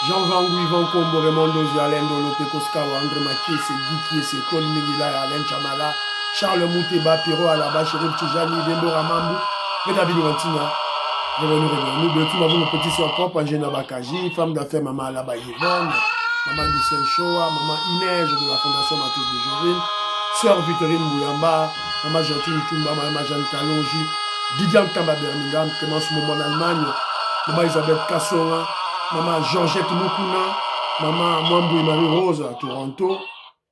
Jean Vangu, Yvan Kombo, Raymond Dozi, Alain Dolo, Pekoskawa, André Makiese, Guy Kiese, Claude Migila, Alain Chamala, Charles Mouteba, Piro Alaba, Chérif Tijani, Dembo Ramambu, David Wantina, nous deux, tout le petit soeur propre, Angena Bakaji, femme d'affaires, Maman Alaba Yvonne, Maman Dicel Shoa, Maman Inège de la Fondation Matos de Jorine, Sœur Victorine Mouyamba, Maman Gentine Tumba, Maman Jeanne Kalonji, Didier Tamba Birmingham, Clémence Momo en Allemagne, Maman Isabelle Kassora, Maman Georgette Mukuna, Maman Mwambou Marie-Rose à Toronto,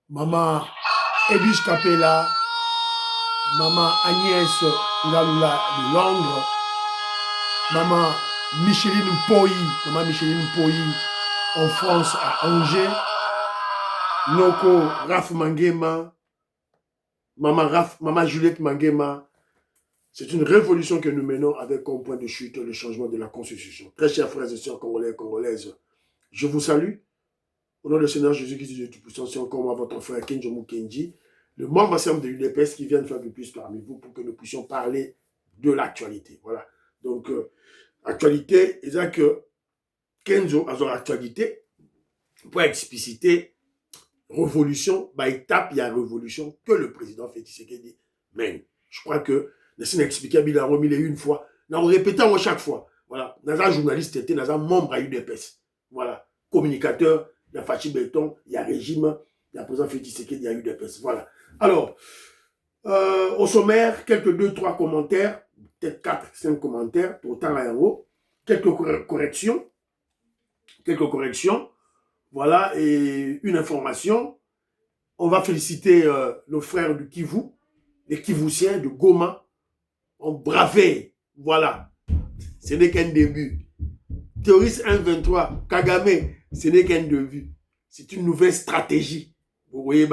Maman Edwige Capella, Maman Agnès Ngalula de Londres, Maman Micheline Poyi en France à Angers, Noko Raf Mangema, Maman Juliette Mangema. C'est une révolution que nous menons avec comme point de chute le changement de la Constitution. Très chers frères et sœurs congolais et congolaises, je vous salue. Au nom du Seigneur Jésus-Christ, Dieu Tout-Puissant, c'est encore moi, votre frère Kenjomu Kenji, le membre ensemble de l'UDPS qui vient de faire le plus parmi vous pour que nous puissions parler de l'actualité. Voilà. Donc, actualité, c'est que Kenzo a son actualité pour expliciter révolution, bah, étape, il y a révolution que le président Félix Tshisekedi mène. Je crois que c'est expliqué il a remis une fois, on répète à chaque fois. Voilà, dans un journaliste était dans un membre à UDPS. Voilà, communicateur, il y a Fachi Béton, il y a régime, il y a président Félix Tshisekedi, il y a UDPS. Voilà. Alors, au sommaire, quelques 2-3 commentaires, peut-être 4-5 commentaires, autant à haut, quelques corrections, voilà, et une information. On va féliciter nos frères du Kivu, les Kivusiens de Goma, ont bravé, voilà, ce n'est qu'un début. Terroriste 1-23, Kagame, ce n'est qu'un début. C'est une nouvelle stratégie. Vous voyez,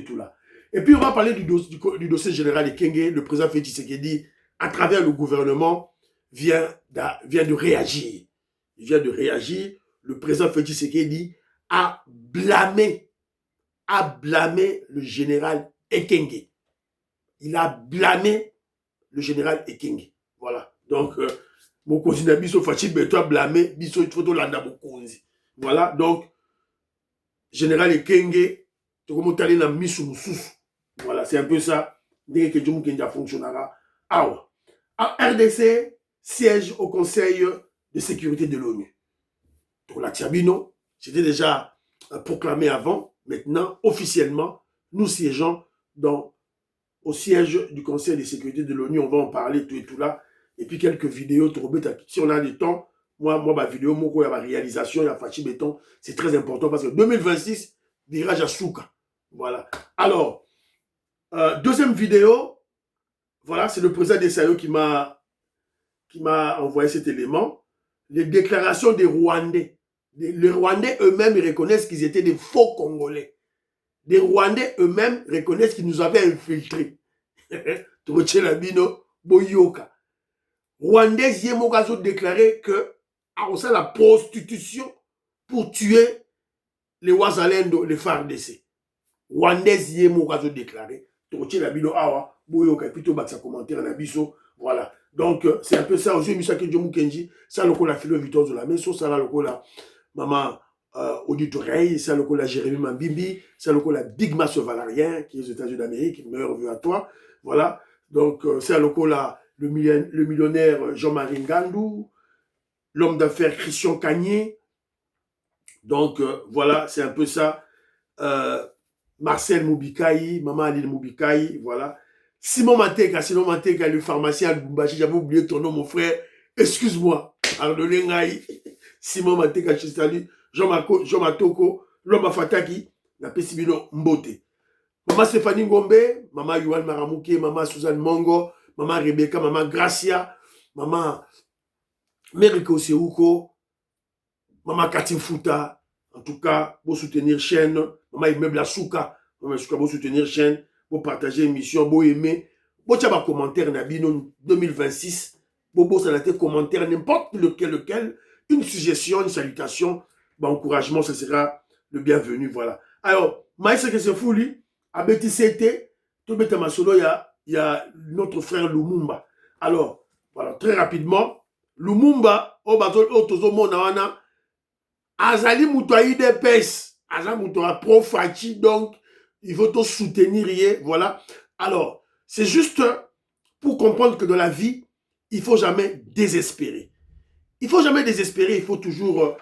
tout là. Et puis, on va parler du dossier général de Kenge. Le président Félix Tshisekedi, à travers le gouvernement, vient de réagir. Il vient de réagir. Le président Félix Tshisekedi a blâmé le général Ekenge. Il a blâmé le général Ekenge. Voilà. Donc, mon cousin Biso Fachi Beto blâmé, Biso Foto Landa Bokonzi. Voilà. Donc, général Ekenge, tu commences à aller dans Misu Moussous. Voilà, c'est un peu ça. Dès que Djoumou Kenya fonctionnera. Ah, RDC siège au Conseil de sécurité de l'ONU. Pour la Tiabino, c'était déjà proclamé avant. Maintenant, officiellement, nous siégeons au siège du Conseil de sécurité de l'ONU. On va en parler tout et tout là. Et puis quelques vidéos. Si on a du temps, moi ma vidéo, ma réalisation, il y a Fachi Béton. C'est très important parce que 2026, virage à Souka. Voilà. Alors, deuxième vidéo, voilà, c'est le président Desailly qui m'a envoyé cet élément. Les déclarations des Rwandais. Les Rwandais eux-mêmes reconnaissent qu'ils étaient des faux Congolais. Les Rwandais eux-mêmes reconnaissent qu'ils nous avaient infiltrés. Boyoka. Rwandais Yemokazo déclaré que on sait la prostitution pour tuer les Wazalendo, les FARDC. Rwandais Yemokazo déclaré. Boyoka, plutôt bas sa commentaire na biso. Voilà. Donc, c'est un peu ça. Aujourd'hui, Misaki Djomu Kenji, ça le coup la philo Victor de la maison, ça le coup la maman Auditoreille, ça le coup la Jérémy Mambimbi, ça le coup la Big Mass Valarien, qui est aux États-Unis d'Amérique, meilleur vu à toi. Voilà. Donc, c'est le coup là, le millionnaire Jean-Marie Ngandou, l'homme d'affaires Christian Cagné. Donc, voilà, c'est un peu ça. Marcel Moubikaï, Maman Aline Moubikaï, voilà. Simon Mateka, le pharmacien à Lubumbashi, j'avais oublié ton nom, mon frère. Excuse-moi. Pardonnez-moi. Simon Mateka, je salue. Jean Matoko, l'homme Fataki, la Pessibino Mbote. Maman Stéphanie Ngombe, Maman Yuan Maramouke, Maman Suzanne Mongo, Maman Rebecca, Maman Gracia, Maman Meriko Seuko, Maman Katim Fouta. En tout cas, pour soutenir chaîne, Maman Immeuble à Souka, Maman Souka, pour soutenir chaîne, pour partager l'émission, pour aimer, pour faire un commentaire, Nabino 2026, pour ça été commentaire, n'importe lequel, une suggestion, une salutation, encouragement, ce sera le bienvenu, voilà. Alors, Maïs que c'est fou, lui, à BTCT, tout le temps, il y a notre frère Lumumba. Alors, voilà, très rapidement, Lumumba, au bateau, au tozo, mon Azali Moutouaï de PES. Azali Moutouaï pro Fachi, donc il faut te soutenir, voilà. Alors, c'est juste pour comprendre que dans la vie, il ne faut jamais désespérer. Il ne faut jamais désespérer, il faut toujours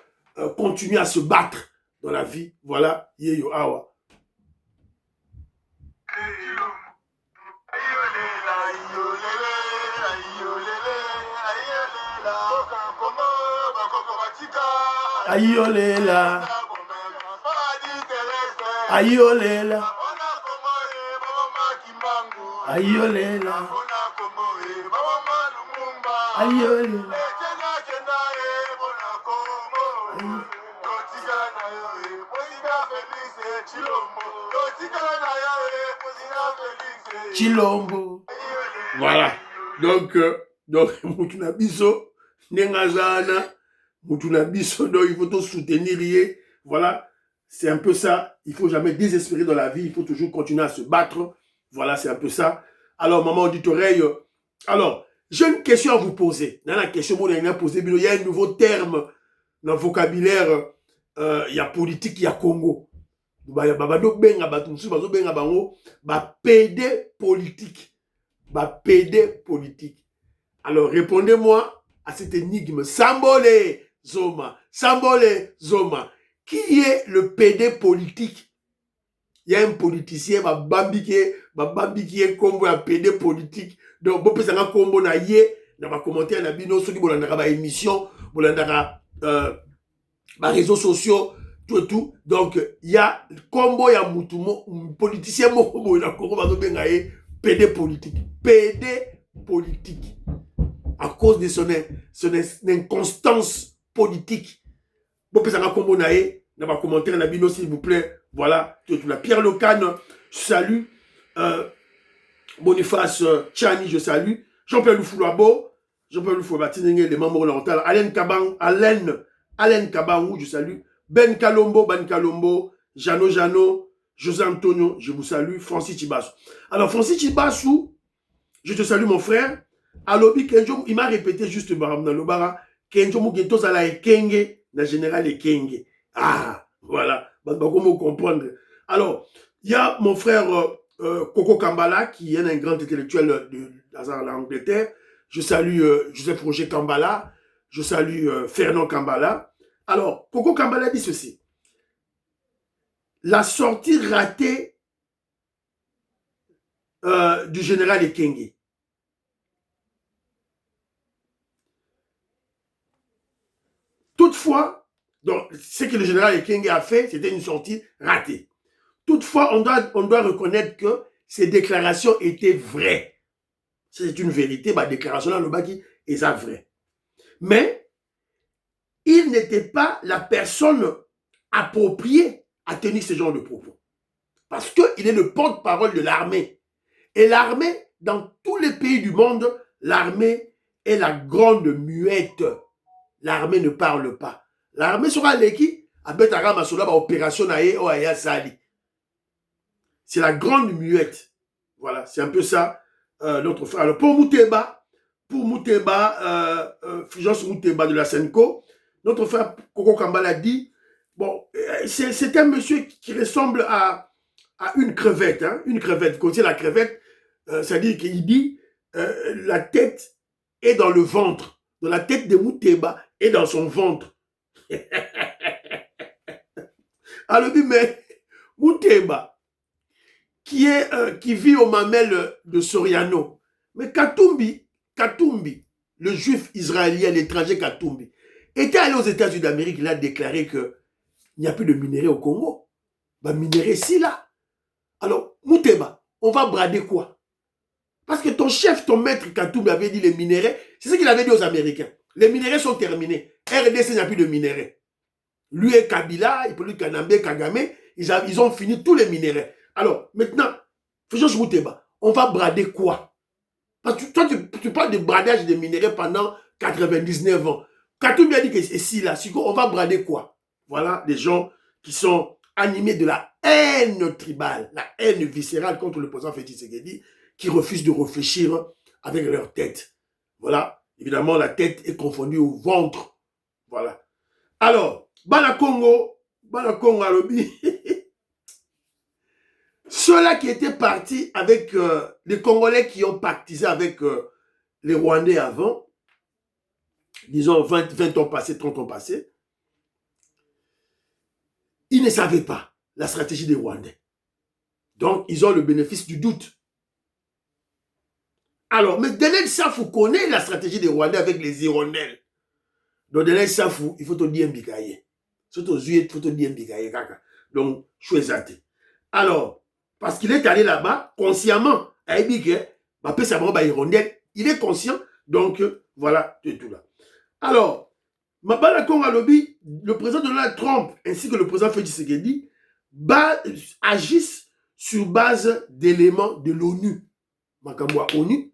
continuer à se battre dans la vie. Voilà, Yeyo Awa. Ayolela. Ayolela. Ayolela. Ayolela. Chilombo. Voilà. Donc Mutuna Biso, Nengazana, Mutuna Biso, donc il faut tout soutenir. Voilà. C'est un peu ça. Il ne faut jamais désespérer dans la vie. Il faut toujours continuer à se battre. Voilà, c'est un peu ça. Alors, maman auditoreille, alors, j'ai une question à vous poser. Dans la question que vous posée, il y a un nouveau terme dans le vocabulaire. Il y a politique, il y a Congo. Il y a PD politique. PD politique. Alors, répondez-moi à cette énigme. Sambole Zoma. Sambole Zoma. Qui est le PD politique? Il y a un politicien, ma bambi qui est combo à PD politique. Donc, vous pouvez un combo na yé, dans ma commentaire, na bino, ceux qui vont dans émission, vont dans réseaux sociaux, tout et tout. Donc, il y a combo, il y a un politicien, il y a un PD politique. PD politique. À cause de son inconstance politique. Vous pouvez un combo na yé, dans ma commentaire, na bino, s'il vous plaît. Voilà, tout la Pierre Locane, je salue. Boniface Tchani, je salue. Jean-Pierre Loufoulouabo, Jean-Pierre Loufoulouabo, les membres orientaux. Alain Kabangou, je salue. Ben Kalombo, Jano, José Antonio, je vous salue. Francis Chibassou. Alors, Francis Chibassou, je te salue, mon frère. Alobi Kenjo, il m'a répété juste dans le bara, Kenjo Mugeto Zala Ekenge, la générale Ekenge. Ah, voilà. Comment comprendre? Alors, il y a mon frère Coco Kambala, qui est un grand intellectuel de l'Angleterre. Je salue Joseph Roger Kambala. Je salue Fernand Kambala. Alors, Coco Kambala dit ceci. La sortie ratée du général Ekenge. Toutefois, donc, ce que le général Ekenge a fait, c'était une sortie ratée. Toutefois, on doit reconnaître que ces déclarations étaient vraies. C'est une vérité, ma déclaration là, le baki est vraie. Mais, il n'était pas la personne appropriée à tenir ce genre de propos. Parce qu'il est le porte-parole de l'armée. Et l'armée, dans tous les pays du monde, l'armée est la grande muette. L'armée ne parle pas. L'armée sera l'équipe à Betara Masola, opération Nae Oaya Sali. C'est la grande muette. Voilà, c'est un peu ça, notre frère. Alors, pour Mouteba, Fulgence Mouteba de la Senko, notre frère Coco Kambala dit, bon, c'est un monsieur qui ressemble à une crevette. Hein, une crevette. Vous connaissez la crevette, c'est-à-dire qu'il dit, la tête est dans le ventre. Dans la tête de Mouteba et dans son ventre. Alors, dit, mais Mouteba, qui vit aux mamelles de Soriano, mais Katumbi, le juif israélien, l'étranger Katumbi, était allé aux États-Unis d'Amérique, il a déclaré qu'il n'y a plus de minerais au Congo. Bah, minerais, si là. Alors, Mouteba, on va brader quoi? Parce que ton chef, ton maître Katumbi avait dit les minerais, c'est ce qu'il avait dit aux Américains. Les minerais sont terminés. RDC n'a plus de minerais. Lui et Kabila, Hippolyte Kanambe, Kagame, ils ont fini tous les minerais. Alors, maintenant, Fulgence Mouteba, on va brader quoi? Parce que toi, tu parles de bradage des minerais pendant 99 ans. Katumbi a dit que si là, on va brader quoi? Voilà des gens qui sont animés de la haine tribale, la haine viscérale contre le président Félix Tshisekedi, qui refusent de réfléchir avec leur tête. Voilà. Évidemment, la tête est confondue au ventre. Voilà. Alors, Bana Congo alobi. Ceux-là qui étaient partis avec les Congolais qui ont pactisé avec les Rwandais avant, disons 20 ans passés, 30 ans passés, ils ne savaient pas la stratégie des Rwandais. Donc, ils ont le bénéfice du doute. Alors, mais Denel Safou connaît la stratégie des Rwandais avec les hirondelles. Donc, Denel Safou, il faut te dire Mbikaye. Surtout, il faut te dire Mbikaye, kaka. Donc, chouezate. Alors, parce qu'il est allé là-bas, consciemment, il est conscient, donc, voilà, tout là. Alors, Mabala Konga Lobby, le président Donald Trump, ainsi que le président Félix Tshisekedi, agissent sur base d'éléments de l'ONU. Makambo ONU,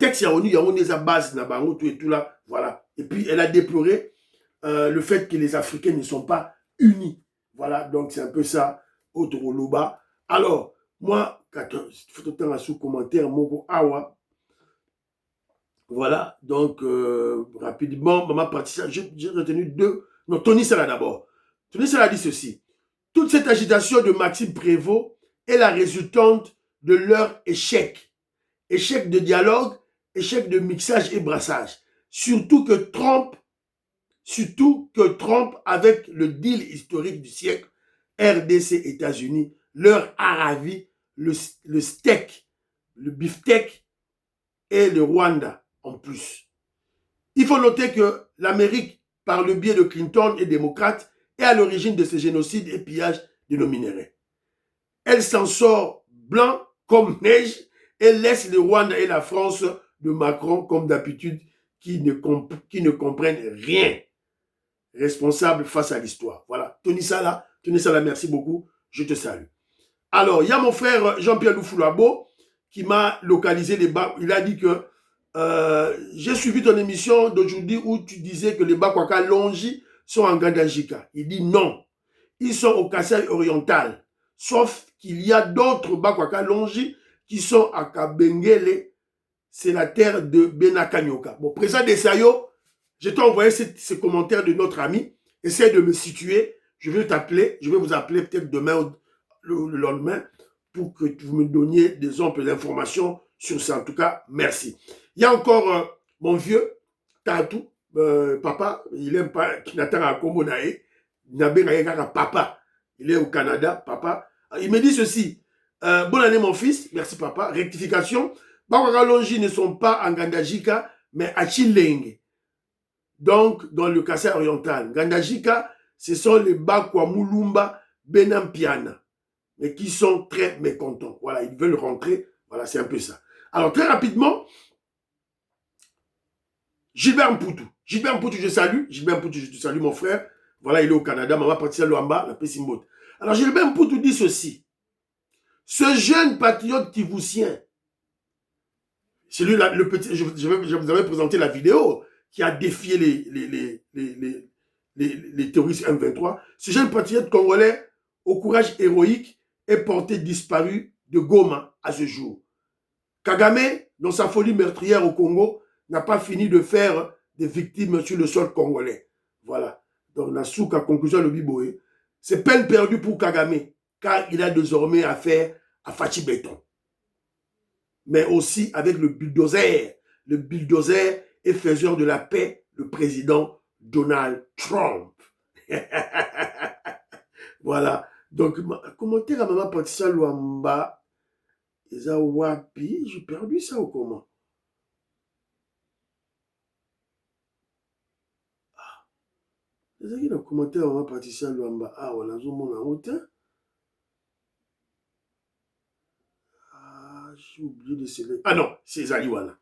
texte ya ONU, il y a une base na bango tout là, voilà. Et puis elle a déploré le fait que les Africains ne sont pas unis. Voilà, donc c'est un peu ça, Otoroloba. Alors, moi, il faut tout le temps sous commentaire, Mogo Awa. Voilà, donc rapidement, maman partie, j'ai retenu deux. Non, Tony Sala d'abord. Tony Sala dit ceci. Toute cette agitation de Maxime Prévost est la résultante de leur échec. Échec de dialogue, échec de mixage et brassage. Surtout que Trump, avec le deal historique du siècle, RDC États-Unis, leur a ravi le steak, le beefsteak et le Rwanda en plus. Il faut noter que l'Amérique, par le biais de Clinton et démocrates, est à l'origine de ces génocides et pillages de nos minéraux. Elle s'en sort blanc comme neige et laisse le Rwanda et la France de Macron, comme d'habitude, qui ne comprennent rien. Responsable face à l'histoire. Voilà. Tony Sala, merci beaucoup. Je te salue. Alors, il y a mon frère Jean-Pierre Loufoulabo qui m'a localisé les bas. Il a dit que j'ai suivi ton émission d'aujourd'hui où tu disais que les Bakwaka Longi sont en Gandajika. Il dit non. Ils sont au Kasaï oriental. Sauf qu'il y a d'autres Bakwaka Longi qui sont à Kabengele. C'est la terre de Benakanyoka. Bon, président Desayo, je t'ai envoyé ce commentaire de notre ami. Essaye de me situer. Je vais vous appeler peut-être demain ou le lendemain pour que vous me donniez des amples d'informations sur ça. En tout cas, merci. Il y a encore mon vieux, Tatou, papa, il aime pas, qui n'attend à Komonae, papa, il est au Canada, papa. Il me dit ceci, bonne année mon fils, merci papa, rectification, Bakwaka Longi ne sont pas en Gandajika, mais à Chileng, donc dans le Kasaï oriental. Gandajika, ce sont les Bakwa Mulumba Benampiana, mais qui sont très mécontents. Voilà, ils veulent rentrer, voilà, c'est un peu ça. Alors, très rapidement, Gilbert Mpoutou, je salue. Gilbert Mpoutou, je te salue, mon frère. Voilà, il est au Canada. Maman Patricia Luamba, la Pessimbote. Alors, Gilbert Mpoutou dit ceci. Ce jeune patriote kivousien, celui-là, le petit, je vous avais présenté la vidéo qui a défié les terroristes M23. Ce jeune patriote congolais, au courage héroïque, est porté disparu de Goma à ce jour. Kagame, dans sa folie meurtrière au Congo, n'a pas fini de faire des victimes sur le sol congolais. Voilà. Donc, Nasuka, conclusion le Biboé. C'est peine perdue pour Kagame, car il a désormais affaire à Fachi Béton. Mais aussi avec le bulldozer et faiseur de la paix, le président Donald Trump. Voilà. Donc, commentaire à maman Patricia Luamba, Eza wapi, j'ai perdu ça ou comment? Les amis, dans le commentaire, on va Patricia Luamba. Ah, voilà, je m'en ai honte. Ah, j'ai oublié de sélectionner. Ah non, c'est Zali, voilà.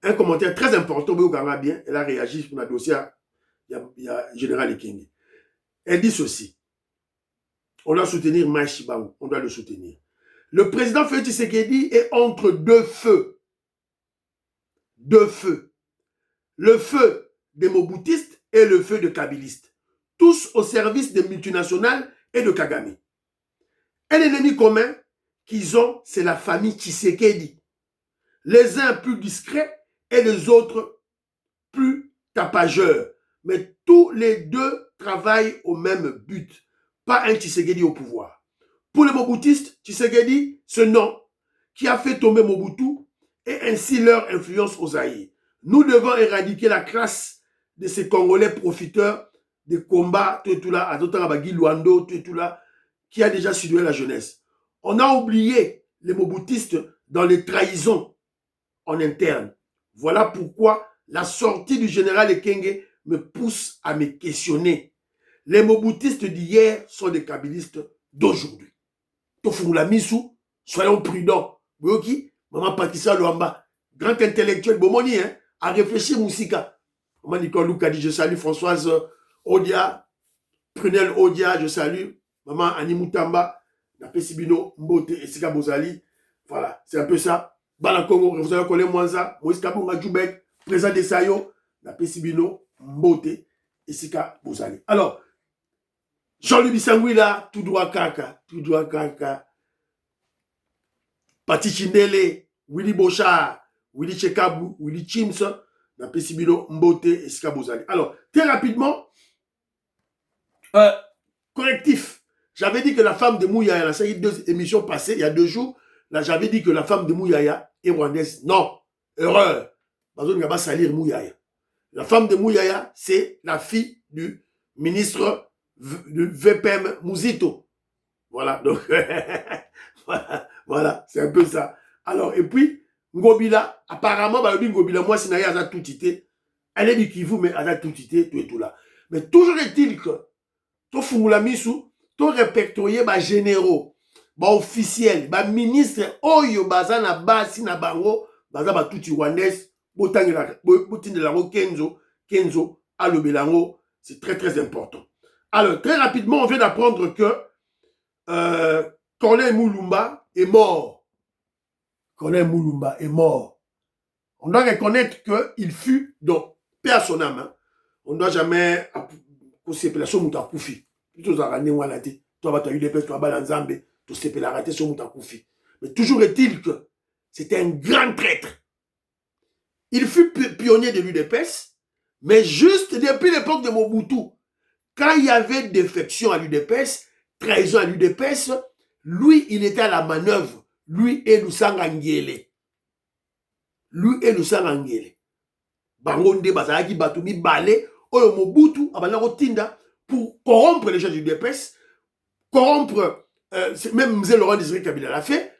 Un commentaire très important, bien, elle a réagi sur le dossier. Il y a Général Ekenge. Elle dit ceci. On doit soutenir Maïchibaou. On doit le soutenir. Le président Félix Tshisekedi est entre deux feux. Deux feux. Le feu des Moboutistes et le feu de Kabilistes. Tous au service des multinationales et de Kagame. Un ennemi commun qu'ils ont, c'est la famille Tshisekedi. Les uns plus discrets et les autres plus tapageurs. mais tous les deux travaillent au même but. Pas un Tshisekedi au pouvoir. Pour les Mobutistes, Tshisekedi, ce nom qui a fait tomber Mobutu et ainsi leur influence aux Zaïre. Nous devons éradiquer la classe de ces Congolais profiteurs des combats, Luando, qui a déjà séduit la jeunesse. On a oublié les Mobutistes dans les trahisons en interne. Voilà pourquoi la sortie du général Ekenge me pousse à me questionner. Les Mobutistes d'hier sont des kabylistes d'aujourd'hui. Tofungula Missou, soyons prudents. Boyoki, Maman Patricia Luamba, grand intellectuel, Bomoni, hein, à réfléchir Moussika. Maman Nicole Luka dit, je salue Françoise Odia, Prunel Odia, je salue Maman Annie Moutamba, Napesibino Mbote et Sika Bozali. Voilà, c'est un peu ça. Bala Congo, vous avez collé Mwanza, Moïse Kabou Djoubek, président de Sayo, Napesibino Mbote et Sika Bozali. Alors, Jean-Louis Bissangui là, tout droit kaka. Pati Chindele, Willy Bochard, Willy Chekabou, Willy Chims, Napesibino Mbote et Sika Bozali. Alors, très rapidement, correctif. J'avais dit que la femme de Mouyaya, la série de 2 émissions passées, il y a 2 jours, là j'avais dit que la femme de Mouyaya est rwandaise. Non, erreur. Bazo ne va pas salir Mouyaya. La femme de Mouyaya, c'est la fille du ministre du VPM Mouzito. Voilà, donc, voilà, c'est un peu ça. Alors, et puis, Ngobila, apparemment, Ngobila, moi, c'est Naya, tout tité. Elle est du Kivu, mais elle a tout tité, tout et tout là. Mais toujours est-il que, to fungula misu, to répertorier ba généraux, ba officiels, ba ministre, oyo baza na basi na bango, baza ba tuti rwandais, botinde lango Kenzo, alobelango, c'est très très important. Alors, très rapidement, on vient d'apprendre que Corneille Moulumba est mort. Corneille Moulumba est mort. On doit reconnaître qu'il fut, donc, paix à son âme. Hein. On ne doit jamais sepela so muta kufi. Tout a ramené moi la tête. Toi tu as eu des pètes, toi bas Nzambe, tu sepela raté so muta kufi. Mais toujours est-il que c'était un grand traître. Il fut pionnier de l'UDPS, mais juste depuis l'époque de Mobutu, quand il y avait défection à l'UDPS, trahison à l'UDPS, lui, il était à la manœuvre. Lui et Lusanga Ngele. Bangonde Bazalaki Batumi Balé, Oyo Mobutu, Abanako Tinda, pour corrompre les gens du UDPS, corrompre, même Mzé Laurent Désiré Kabila l'a fait,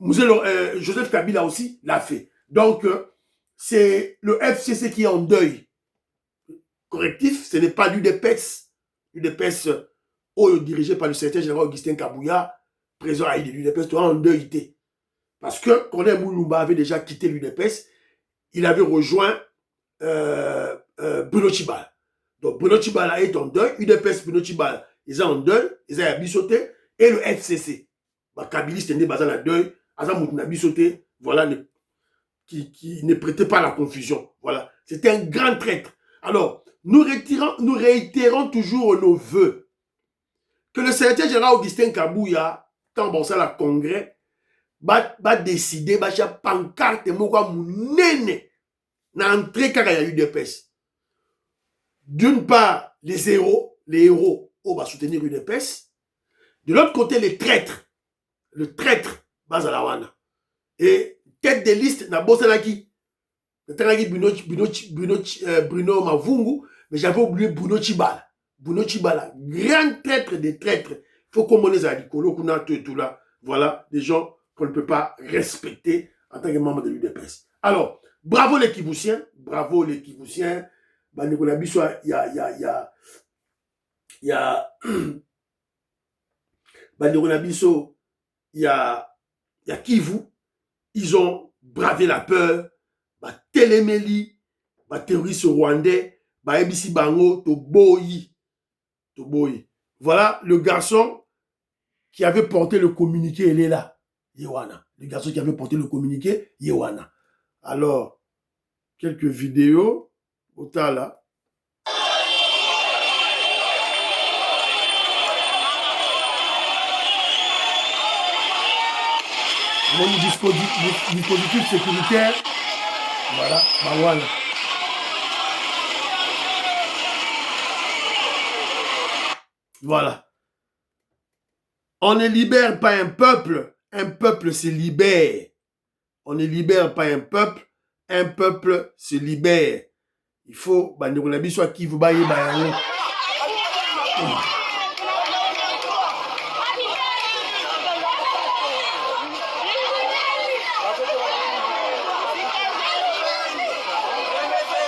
Joseph Kabila aussi l'a fait. Donc, c'est le FCC qui est en deuil. Correctif, ce n'est pas l'UDPS. L'UDPS, dirigé par le secrétaire général Augustin Kabouya, président de l'UDPS, en deuil. Parce que Corneille Moulumba avait déjà quitté l'UDPS, il avait rejoint Bruno Tshibala. Donc Bruno Tshibala est en deuil, UDPS Bruno Tshibala, ils sont en deuil, ils ont bisoté, et le FCC. Kabiliste n'est pas en deuil, voilà, qui ne prêtait pas la confusion. Voilà, c'était un grand traître. Alors, nous réitérons toujours nos vœux que le secrétaire général Augustin Kabouya, quand on s'en a congrès, va décider, va faire pancarte, moko mounene, na entrée kaka ya UDPS. D'une part, les héros, on va soutenir l'UDPS. De l'autre côté, les traîtres. Le traître, Bazalawana. Et tête de liste, na Bosanaki. Bruno Mavungu, mais j'avais oublié Bruno Tshibala. Bruno Tshibala, grand traître des traîtres. Il faut qu'on monnaie à l'icolo, qu'on a tout là. Voilà, des gens qu'on ne peut pas respecter en tant que membre de l'UDPS. Alors, bravo les Kivusiens, bravo les Kivusiens. Il y a Kivu, ils ont bravé la peur, Téléméli, terroriste rwandais, Ebisi Bango, Toboyi. Voilà le garçon qui avait porté le communiqué, il est là, Yewana. Le garçon qui avait porté le communiqué, Yewana. Alors, quelques vidéos, au tas là. Mon dispositif sécuritaire, voilà, voilà. Voilà. On ne libère pas un peuple se libère. On ne libère pas un peuple se libère. Il faut, bandeko na biso qui vous baye bayango.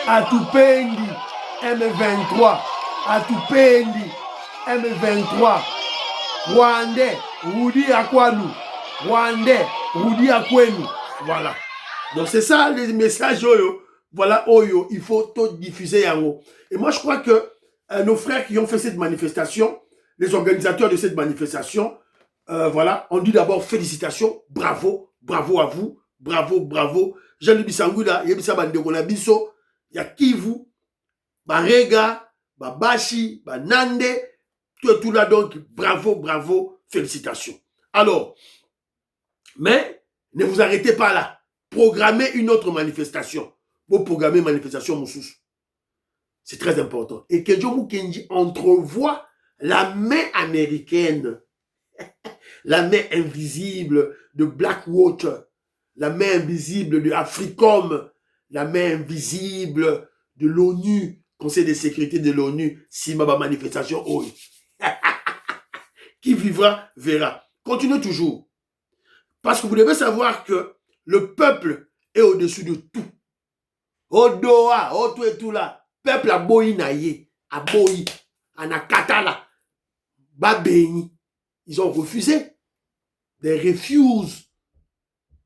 Atupendi M23, Atupendi M23, Rwandais, Rudi Akwanu, Rwandais, Rudi Akwenu. Voilà. Donc c'est ça les messages Oyo. Voilà Oyo, il faut tout diffuser yango. Et moi je crois que nos frères qui ont fait cette manifestation, les organisateurs de cette manifestation, voilà, on dit d'abord félicitations, bravo, bravo à vous, bravo, bravo. Jean Bisangula, Yebisa Bandeko na biso. Il y a Kivu, Barega, Babashi, Banande, tout là donc, bravo, bravo, félicitations. Alors, mais ne vous arrêtez pas là. Programmez une autre manifestation. Vous programmez une manifestation, Moussous. C'est très important. Et que Joe Mukenji entrevoit la main américaine, la main invisible de Blackwater, la main invisible de Africom, la main invisible de l'ONU, Conseil de sécurité de l'ONU, si ma manifestation, oh. Qui vivra, verra. Continuez toujours. Parce que vous devez savoir que le peuple est au-dessus de tout. Odoa, tout et tout là. Peuple a boyi naye, a boyi, anakatala, babeni. Ils ont refusé. They refuse.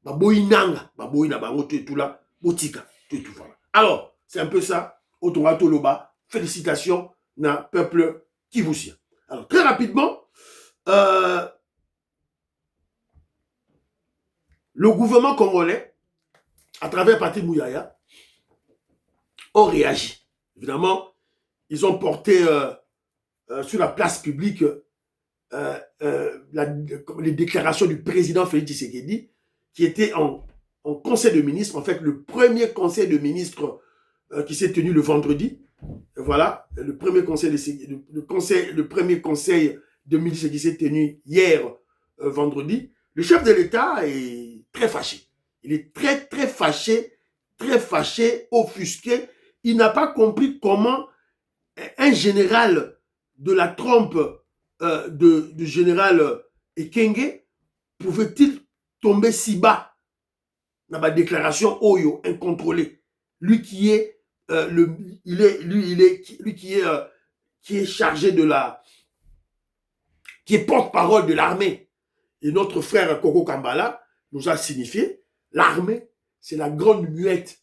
Baboyi nanga, baboyi na bango tout et tout là, botika, tout et tout voilà. Alors, c'est un peu ça. Otonga Toloba, félicitations na peuple kivusien. Alors, très rapidement, le gouvernement congolais, à travers Patrick Mouyaya, ont réagi. Évidemment, ils ont porté sur la place publique les déclarations du président Félix Tshisekedi, qui était en conseil de ministres, en fait, le premier conseil de ministres qui s'est tenu le vendredi. Voilà, le premier conseil de ministres qui s'est tenu hier, vendredi. Le chef de l'État est très fâché. Il est très, très fâché, offusqué. Il n'a pas compris comment un général de la trompe du général Ekenge pouvait-il tomber si bas dans ma déclaration Oyo incontrôlée. Lui qui est qui est chargé de la, qui est porte-parole de l'armée. Et notre frère Koko Kambala nous a signifié, l'armée, c'est la grande muette.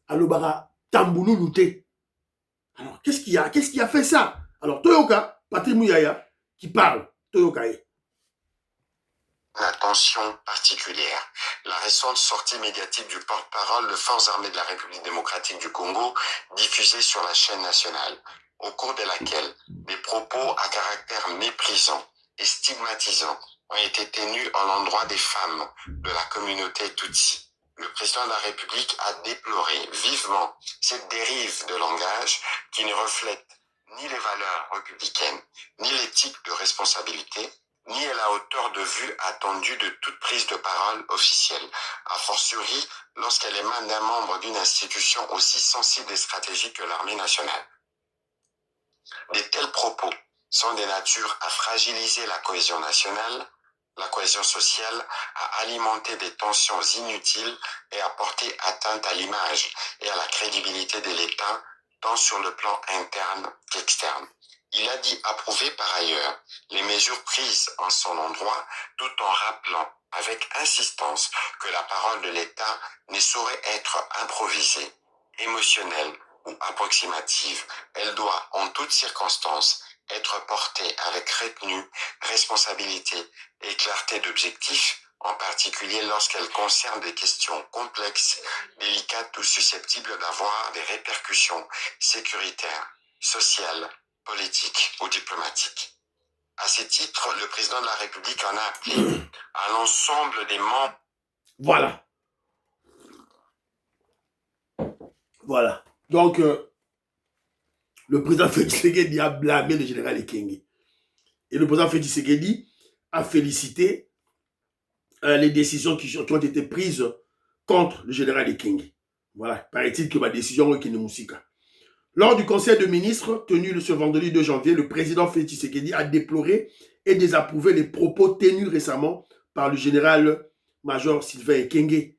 Alobara Tamboulou Louté. Alors, qu'est-ce qu'il y a? Qu'est-ce qui a fait ça? Alors, Toyoka, Patrick Mouyaya, qui parle. Toyoka. Attention particulière. La récente sortie médiatique du porte-parole de Forces armées de la République démocratique du Congo, diffusée sur la chaîne nationale, au cours de laquelle des propos à caractère méprisant et stigmatisant ont été tenus à l'endroit des femmes de la communauté Tutsi. Le président de la République a déploré vivement cette dérive de langage qui ne reflète ni les valeurs républicaines, ni l'éthique de responsabilité, ni à la hauteur de vue attendue de toute prise de parole officielle, a fortiori lorsqu'elle émane d'un membre d'une institution aussi sensible et stratégique que l'armée nationale. De tels propos sont des natures à fragiliser la cohésion nationale, la cohésion sociale, à alimenter des tensions inutiles et à porter atteinte à l'image et à la crédibilité de l'État, tant sur le plan interne qu'externe. Il a dit approuver par ailleurs les mesures prises en son endroit, tout en rappelant avec insistance que la parole de l'État ne saurait être improvisée, émotionnelle ou approximative. Elle doit, en toutes circonstances, être portée avec retenue, responsabilité et clarté d'objectif, en particulier lorsqu'elle concerne des questions complexes, délicates ou susceptibles d'avoir des répercussions sécuritaires, sociales, politiques ou diplomatiques. À ce titre, le président de la République en a appelé à l'ensemble des membres. Voilà. Voilà. Donc, le président Félix Tshisekedi a blâmé le général Ekenge. Et le président Félix Tshisekedi a félicité les décisions qui ont été prises contre le général Ekenge. Voilà, paraît-il que ma décision est Kinemoussika. Lors du conseil de ministres tenu ce vendredi 2 janvier, le président Félix Tshisekedi a déploré et désapprouvé les propos tenus récemment par le général-major Sylvain Ekenge,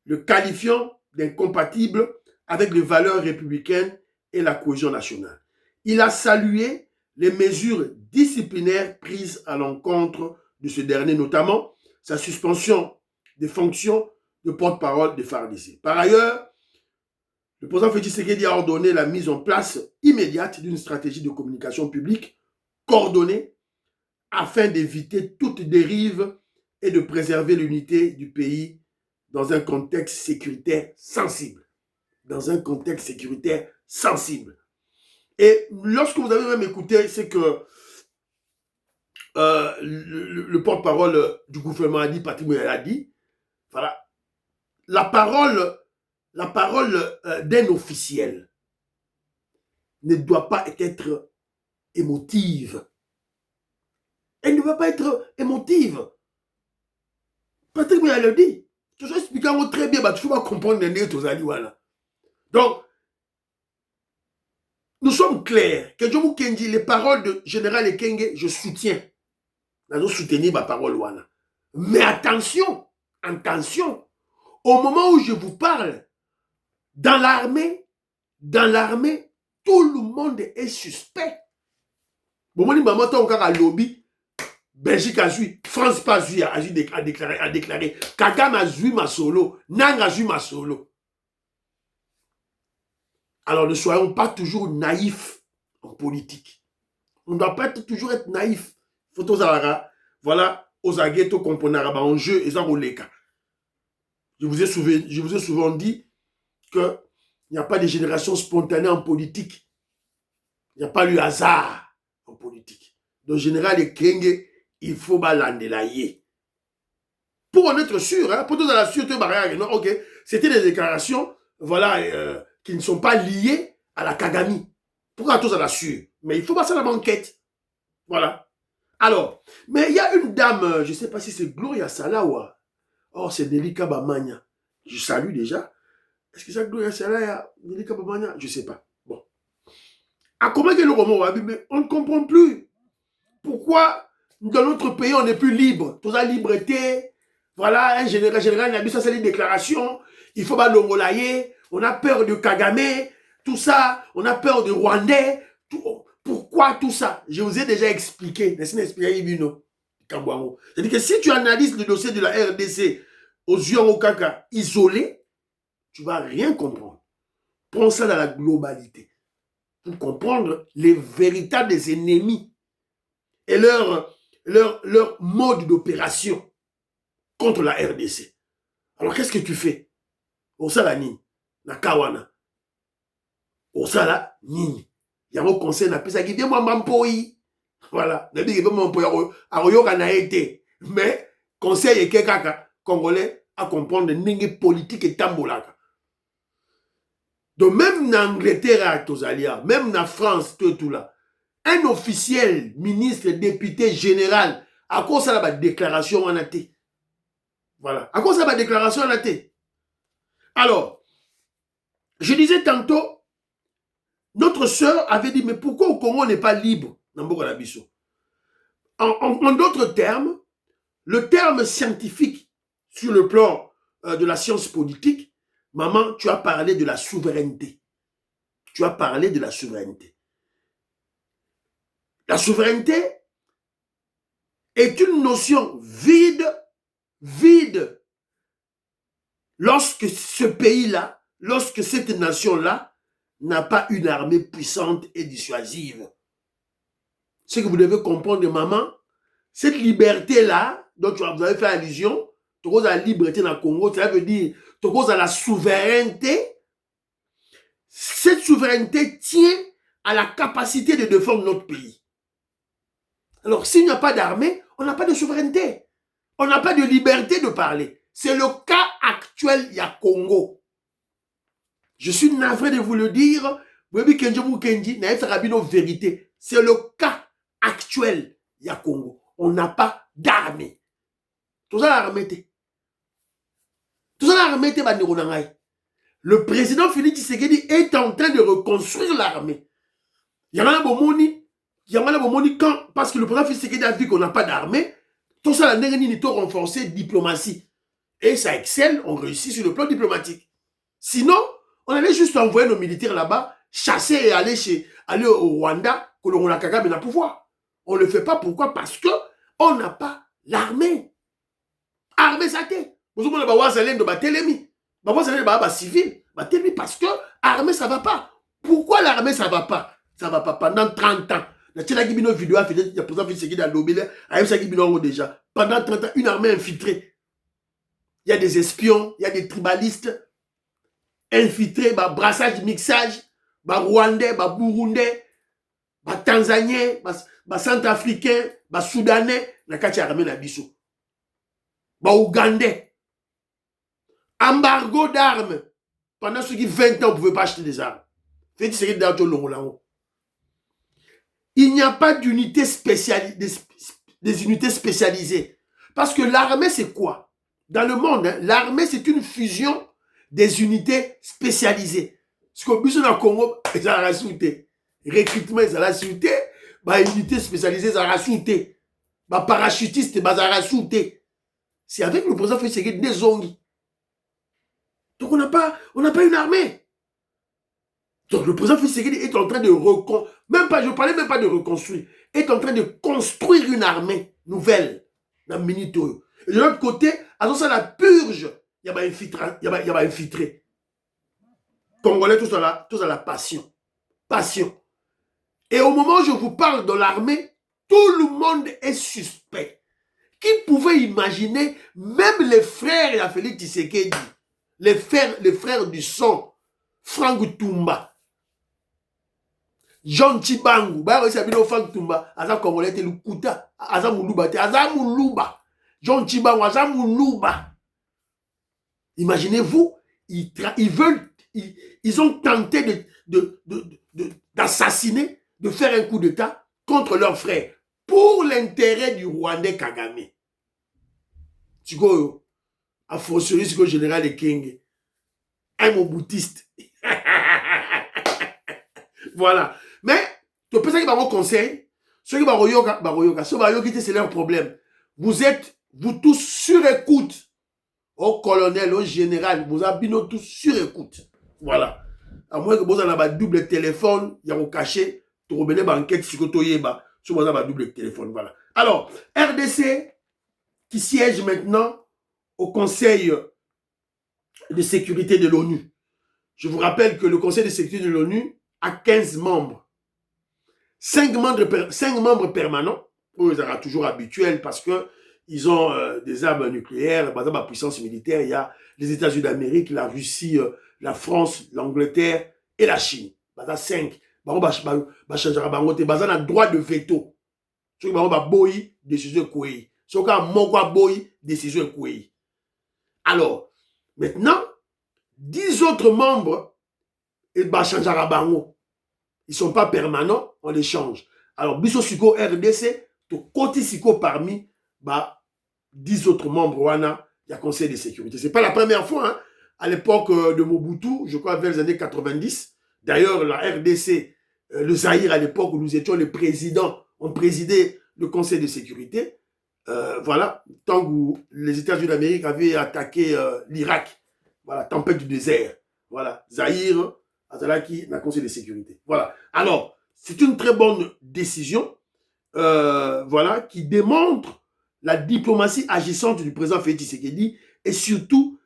le qualifiant d'incompatible avec les valeurs républicaines et la cohésion nationale. Il a salué les mesures disciplinaires prises à l'encontre de ce dernier, notamment sa suspension des fonctions de porte-parole des FARDC. Par ailleurs, le président Félix Tshisekedi a ordonné la mise en place immédiate d'une stratégie de communication publique coordonnée afin d'éviter toute dérive et de préserver l'unité du pays dans un contexte sécuritaire sensible. Dans un contexte sécuritaire sensible. Et lorsque vous avez même écouté, c'est que le porte-parole du gouvernement a dit, Patrick Muyaya a dit, voilà, la parole d'un officiel ne doit pas être émotive. Elle ne doit pas être émotive. Patrick Muyaya le dit. Je vais expliquer très bien, tu vas comprendre voilà. Donc, nous sommes clairs que Jomo Kenji, les paroles de général Ekenge, je soutiens. Nous soutenir ma parole. Voilà. Mais attention, attention, au moment où je vous parle, dans l'armée, tout le monde est suspect. Bon, moi, maman, tu as encore un lobby. Belgique a joué, France pas joué, a déclaré. Kagame a joué ma solo, Nang a joué ma solo. Alors ne soyons pas toujours naïfs en politique. On ne doit pas toujours être naïf. Faut voilà, aux aguettes, componaraba en jeu, et ça roleka. Je vous ai souvent dit qu'il n'y a pas de génération spontanée en politique. Il n'y a pas le hasard en politique. Donc, général Ekenge, il faut balandelayer. Pour en être sûr, hein, pour tout dans la sûreté, non, ok, c'était des déclarations, voilà, qui ne sont pas liées à la Kagame. Pourquoi tous à la sûre? Mais il faut passer à la banquette. Voilà. Alors, mais il y a une dame, je ne sais pas si c'est Gloria Salawa. Oh, c'est Nelika Bamanya. Je salue déjà. Est-ce que c'est Gloria Salawa, Nelika Bamanya? Je ne sais pas. Bon. À comment est le roman Wabi, mais on ne comprend plus. Pourquoi dans notre pays, on n'est plus libre? Toute la liberté. Voilà, un général n'a vu ça, c'est les déclarations. Il faut pas l'ongolayer. On a peur de Kagame. Tout ça. On a peur de Rwandais. Pourquoi tout ça? Je vous ai déjà expliqué. C'est-à-dire que si tu analyses le dossier de la RDC aux yeux au caca isolé, tu ne vas rien comprendre. Prends ça dans la globalité. Pour comprendre les véritables ennemis et leur mode d'opération contre la RDC. Alors, qu'est-ce que tu fais? Osala nini? Na kawana. Osala nini? Il y a un conseil na pesa qui vient moi mampoi. Voilà. Na bi mampoi aroyoka na été. Mais conseil est kaka congolais à comprendre ninge politique et tambolaka. Donc même en Angleterre, même en France, tout là, un officiel, ministre, député, général, à cause de la déclaration en athée. Voilà. À cause de la déclaration en athée. Alors, je disais tantôt, notre sœur avait dit, mais pourquoi au Congo on n'est pas libre? En d'autres termes, le terme scientifique sur le plan de la science politique, maman, tu as parlé de la souveraineté. Tu as parlé de la souveraineté. La souveraineté est une notion vide, lorsque ce pays-là, lorsque cette nation-là n'a pas une armée puissante et dissuasive. Ce que vous devez comprendre, maman, cette liberté-là, dont vous avez fait allusion, tu causes la liberté dans le Congo, ça veut dire, tu causes la souveraineté. Cette souveraineté tient à la capacité de défendre notre pays. Alors, s'il n'y a pas d'armée, on n'a pas de souveraineté. On n'a pas de liberté de parler. C'est le cas actuel, il y a Congo. Je suis navré de vous le dire. C'est le cas actuel il y a Congo. On n'a pas d'armée. Tout ça l'armée. Tout ça l'armée, le président Félix Tshisekedi est en train de reconstruire l'armée. Il y en a Bomoni quand, parce que le président Félix Tshisekedi a dit qu'on n'a pas d'armée, tout ça, la Nito renforcer diplomatie. Et ça excelle, on réussit sur le plan diplomatique. Sinon, on allait juste envoyer nos militaires là-bas, chasser et aller au Rwanda, que l'on a Kagame dans le pouvoir. On ne le fait pas, pourquoi? Parce que on n'a pas l'armée. Armée, ça t'est. Vous avez civil, parce que l'armée, ça ne va pas. Pourquoi l'armée, ça ne va pas? Ça ne va pas pendant 30 ans. Pendant 30 ans, une armée infiltrée. Il y a des espions, il y a des tribalistes infiltrés, brassage, mixage, Rwandais, Burundais, Tanzaniens, Centrafricains, Soudanais, la armée na biso. Ougandais. Embargo d'armes. Pendant ceux qui 20 ans, on ne pouvait pas acheter des armes. Il n'y a pas d'unité spécialisée, des unités spécialisées. Parce que l'armée, c'est quoi? Dans le monde, hein, l'armée, c'est une fusion des unités spécialisées. Ce que nous avons au Congo, ils ont rajouté. Recrutement, ils ont rajouté. Unité spécialisée, ils ont rajouté. Parachutiste, ils ont rajouté. C'est avec le président Félix Tshisekedi des zongis. Donc on n'a pas une armée. Donc le président Félix Tshisekedi est en train de reconstruire, je ne parlais même pas de reconstruire, est en train de construire une armée nouvelle dans Minito. Et de l'autre côté, à ça la purge, il y a infiltré. Congolais, tout ça la passion. Passion. Et au moment où je vous parle de l'armée, tout le monde est suspect. Qui pouvait imaginer, même les frères de Félix Tshisekedi, les frères du sang, Frank Tumba, Jean Chibangu, Frank Tumba, Aza Congolais, Lukuta, Aza Muluba, Jean Chibangu, Aza Muluba. Imaginez-vous, ils ont tenté d'assassiner, de faire un coup d'État contre leurs frères pour l'intérêt du Rwandais Kagame. Tu vois, à fortiori, ce que le général est King, un moboutiste. Voilà. Mais, tu peux savoir mon conseil, ceux qui c'est leur problème. Vous tous sur écoute. Au colonel, au général, vous avez tous sur écoute. Voilà. À moins que vous avez un double téléphone, il y a un cachet, tu revenez dans l'enquête sur vous avez un double téléphone. Voilà. Alors, RDC, qui siège maintenant au Conseil de sécurité de l'ONU. Je vous rappelle que le Conseil de sécurité de l'ONU a 15 membres. 5 membres permanents, ils sont toujours habituels parce qu'ils ont des armes nucléaires, par exemple, la puissance militaire, il y a les États-Unis d'Amérique, la Russie, la France, l'Angleterre et la Chine. Il y a 5. Ils ont le droit de veto. Ils ont décision de décision de Alors, maintenant, 10 autres membres, ils ne sont pas permanents, on les change. Alors, Bisso Siko RDC, tout côté Siko parmi 10 autres membres, il y a Conseil de sécurité. Ce n'est pas la première fois, hein. À l'époque de Mobutu, je crois vers les années 90, d'ailleurs, la RDC, le Zaïre à l'époque où nous étions les présidents, on présidait le Conseil de sécurité. Voilà, tant que les États-Unis d'Amérique avaient attaqué l'Irak, voilà, tempête du désert, voilà, Zaïre, Azalaki, le Conseil de sécurité. Voilà, alors, c'est une très bonne décision, voilà, qui démontre la diplomatie agissante du président Félix Tshisekedi et surtout,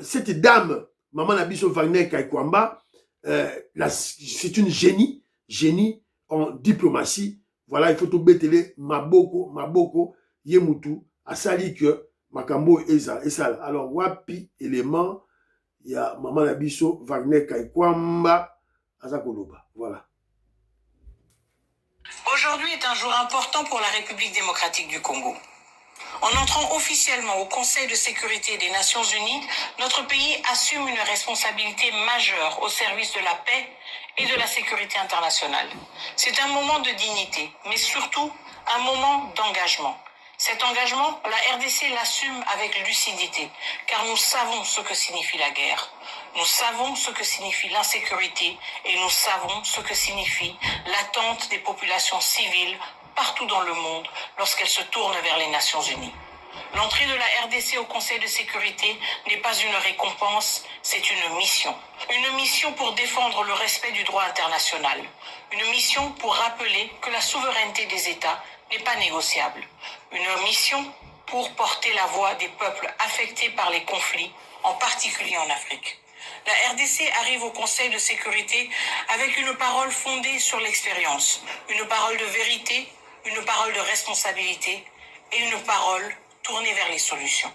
cette dame, Maman Nabiso Wagner Kaikwamba, c'est une génie en diplomatie. Voilà, il faut tout bételer, Maboko, Yemutu, Asali que Makambo et ça. Alors, wapi élément, il y a Maman Nabiso Wagner Kaikwamba, Azakoloba. Voilà. Aujourd'hui est un jour important pour la République démocratique du Congo. En entrant officiellement au Conseil de sécurité des Nations Unies, notre pays assume une responsabilité majeure au service de la paix et de la sécurité internationale. C'est un moment de dignité, mais surtout un moment d'engagement. Cet engagement, la RDC l'assume avec lucidité, car nous savons ce que signifie la guerre. Nous savons ce que signifie l'insécurité et nous savons ce que signifie l'attente des populations civiles partout dans le monde lorsqu'elles se tournent vers les Nations Unies. L'entrée de la RDC au Conseil de sécurité n'est pas une récompense, c'est une mission. Une mission pour défendre le respect du droit international. Une mission pour rappeler que la souveraineté des États n'est pas négociable. Une mission pour porter la voix des peuples affectés par les conflits, en particulier en Afrique. La RDC arrive au Conseil de sécurité avec une parole fondée sur l'expérience, une parole de vérité, une parole de responsabilité et une parole tournée vers les solutions.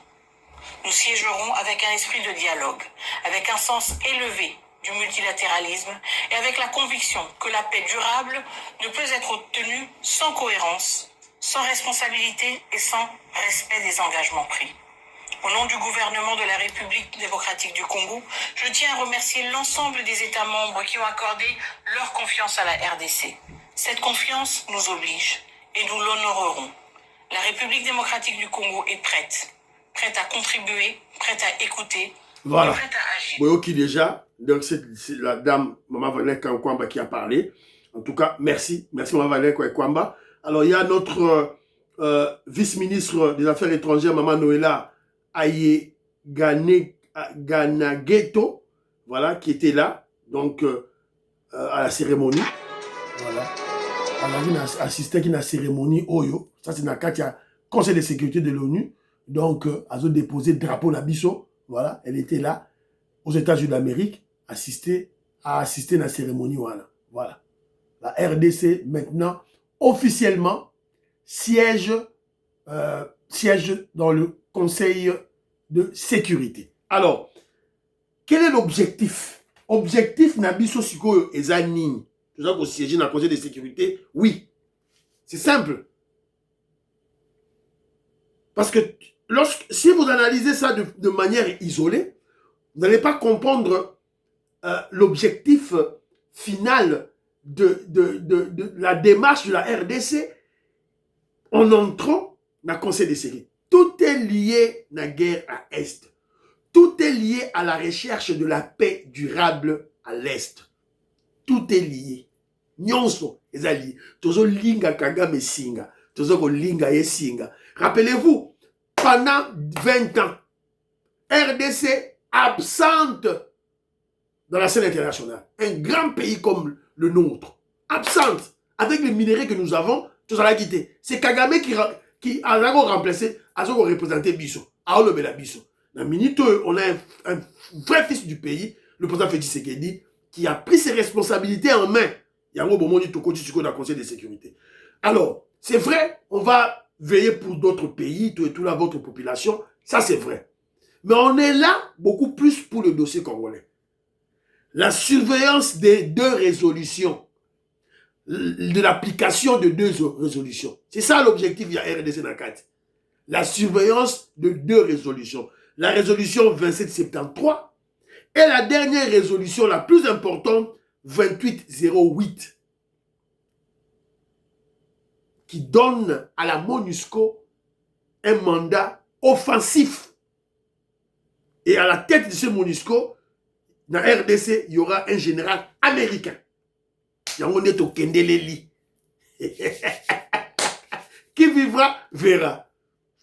Nous siégerons avec un esprit de dialogue, avec un sens élevé du multilatéralisme et avec la conviction que la paix durable ne peut être obtenue sans cohérence, sans responsabilité et sans respect des engagements pris. Au nom du gouvernement de la République démocratique du Congo, je tiens à remercier l'ensemble des États membres qui ont accordé leur confiance à la RDC. Cette confiance nous oblige et nous l'honorerons. La République démocratique du Congo est prête à contribuer, prête à écouter, voilà. Et prête à agir. Oui, qui déjà, donc c'est la dame Maman Valérie Kwamba qui a parlé. En tout cas, merci Maman Valérie Kwamba. Alors il y a notre vice-ministre des Affaires étrangères, Maman Noëlla Aye Ganageto, voilà, qui était là, donc à la cérémonie. Voilà. Alors, il a assisté à la cérémonie Oyo. Ça, c'est dans le cadre du Conseil de sécurité de l'ONU. Donc, elle a déposé le drapeau Nabiso. Voilà, elle était là, aux États-Unis d'Amérique, à assister à la cérémonie. Voilà. La RDC, maintenant, officiellement, siège dans le Conseil de sécurité. Alors, quel est l'objectif? Objectif Nabiso Sikoyo Ezanini. Tout ça pour siéger dans le Conseil de sécurité? Oui. C'est simple. Parce que si vous analysez ça de manière isolée, vous n'allez pas comprendre l'objectif final de la démarche de la RDC en entrant dans le Conseil de sécurité. Tout est lié à la guerre à l'Est. Tout est lié à la recherche de la paix durable à l'Est. Tout est lié. Nyonso eza lié. Tozo linga Kagame singa. Tozo ko linga ye singa. Rappelez-vous, pendant 20 ans, RDC absente dans la scène internationale. Un grand pays comme le nôtre, absente. Avec les minéraux que nous avons, tout ça l'a quitté. C'est Kagame qui a remplacé, a représenté Bisso. A olobela Bisso. Dans la minute, on a un vrai fils du pays, le président Félix Tshisekedi, qui a pris ses responsabilités en main. Il y a un moment dit Toko Tshiko dans le Conseil de sécurité. Alors, c'est vrai, on va veiller pour d'autres pays, tout là, votre population, ça c'est vrai. Mais on est là beaucoup plus pour le dossier congolais. La surveillance des 2 résolutions, de l'application de 2 résolutions. C'est ça l'objectif de la RDC dans le cadre. La surveillance de 2 résolutions. La résolution 2773 et la dernière résolution la plus importante, 2808, qui donne à la MONUSCO un mandat offensif. Et à la tête de ce MONUSCO, dans la RDC, il y aura un général américain. Qui vivra, verra.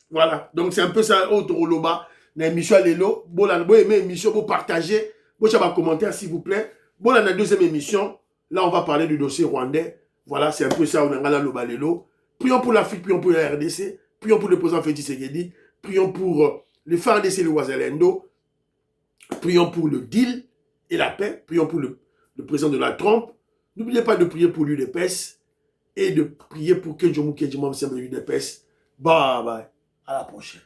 Voilà. Donc c'est un peu ça, autre Oloba. Dans l'émission Lelo, vous aimez l'émission, vous partagez, vous avez un commentaire s'il vous plaît. Bon, dans la deuxième émission, là on va parler du dossier rwandais. Voilà, c'est un peu ça, on a là Loba Lelo. Prions pour l'Afrique, prions pour la RDC, prions pour le président Félix Tshisekedi, prions pour les FARDC et le Ouazalendo, prions pour le deal et la paix, prions pour le président de la Trump. N'oubliez pas de prier pour l'UDPS et de prier pour que Kenjomu Kenjimam semble l'UDPS. Bye bye, à la prochaine.